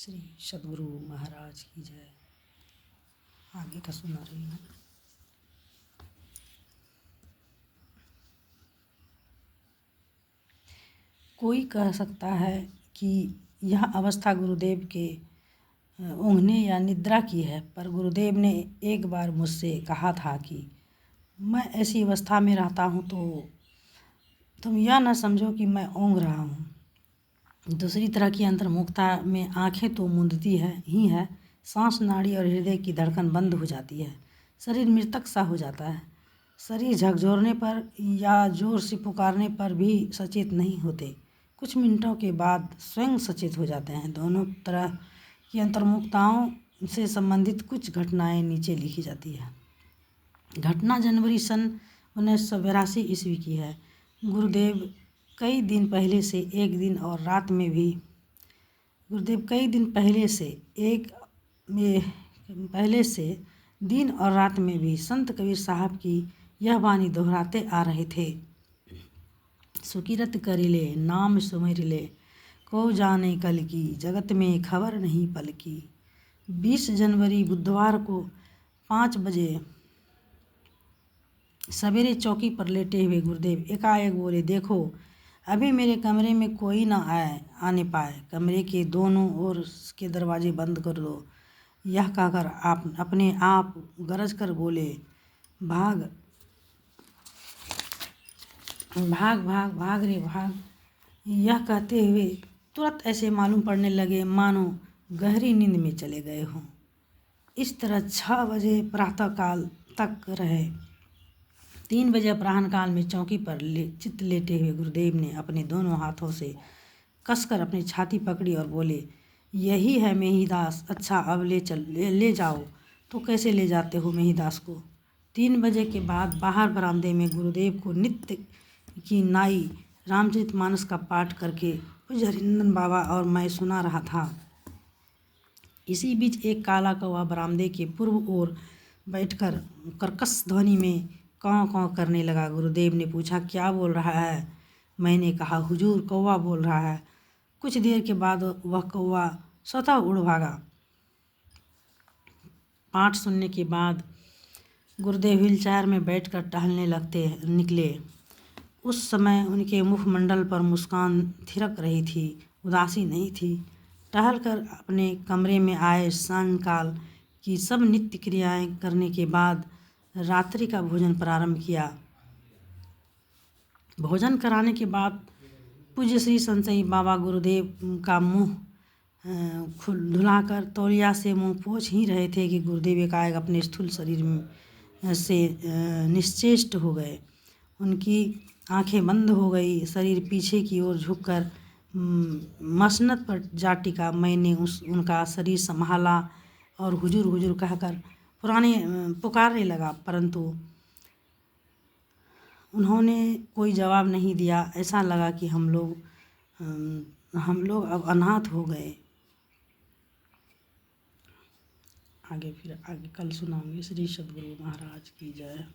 श्री सद्गुरु महाराज की जय। आगे का सुना रही हूँ। कोई कह सकता है कि यह अवस्था गुरुदेव के ऊँघने या निद्रा की है, पर गुरुदेव ने एक बार मुझसे कहा था कि मैं ऐसी अवस्था में रहता हूँ तो तुम यह न समझो कि मैं ऊँघ रहा हूँ। दूसरी तरह की अंतर्मुखता में आंखें तो मूंदती ही है, सांस, नाड़ी और हृदय की धड़कन बंद हो जाती है, शरीर मृतक सा हो जाता है। शरीर झकझोरने पर या जोर से पुकारने पर भी सचेत नहीं होते, कुछ मिनटों के बाद स्वयं सचेत हो जाते हैं। दोनों तरह की अंतर्मुखताओं से संबंधित कुछ घटनाएं नीचे लिखी जाती है। घटना जनवरी सन 1982 ईस्वी की है। गुरुदेव कई दिन पहले से दिन और रात में भी संत कबीर साहब की यह वाणी दोहराते आ रहे थे। सुकिरत करिले नाम सुमिरिले, को जाने कल की, जगत में खबर नहीं पल की। 20 जनवरी बुधवार को 5 बजे सवेरे चौकी पर लेटे हुए गुरुदेव एकाएक बोले, देखो अभी मेरे कमरे में कोई ना आने पाए, कमरे के दोनों ओर के दरवाजे बंद कर दो। यह कहकर आप अपने आप गरज कर बोले, भाग भाग भाग भाग रे भाग। यह कहते हुए तुरंत ऐसे मालूम पड़ने लगे मानो गहरी नींद में चले गए हों। इस तरह 6 बजे प्रातःकाल तक रहे। 3 बजे अपराह्न काल में चौकी पर चित्त लेटे हुए गुरुदेव ने अपने दोनों हाथों से कसकर अपनी छाती पकड़ी और बोले, यही है मेहीदास, अच्छा अब ले जाओ। तो कैसे ले जाते हो मेहीदास को? 3 बजे के बाद बाहर बरामदे में गुरुदेव को नित्य की नाई रामचरितमानस का पाठ करके पूज्य हरिनंदन बाबा और मैं सुना रहा था। इसी बीच एक काला कौवा बरामदे के पूर्व ओर बैठकर कर्कश ध्वनि में कौं कौं करने लगा। गुरुदेव ने पूछा, क्या बोल रहा है? मैंने कहा, हुजूर कौवा बोल रहा है। कुछ देर के बाद वह कौवा स्वतः उड़ भागा। पाठ सुनने के बाद गुरुदेव व्हीलचेयर में बैठकर टहलने निकले। उस समय उनके मुखमंडल पर मुस्कान थिरक रही थी, उदासी नहीं थी। टहलकर अपने कमरे में आए, सायंकाल की सब नित्य क्रियाएं करने के बाद रात्रि का भोजन प्रारंभ किया। भोजन कराने के बाद पूज्य श्री संचयी बाबा गुरुदेव का मुंह धुलाकर तौलिया से मुंह पोंछ ही रहे थे कि गुरुदेव एकाएक अपने स्थूल शरीर से निश्चेष्ट हो गए। उनकी आंखें बंद हो गई, शरीर पीछे की ओर झुककर मसनद पर जा टिका। मैंने उनका शरीर संभाला और हुजूर हुजूर कहकर पुकारने लगा, परंतु उन्होंने कोई जवाब नहीं दिया। ऐसा लगा कि हम लोग अब अनाथ हो गए। आगे कल सुनाऊंगी। श्री सद्गुरु महाराज की जय।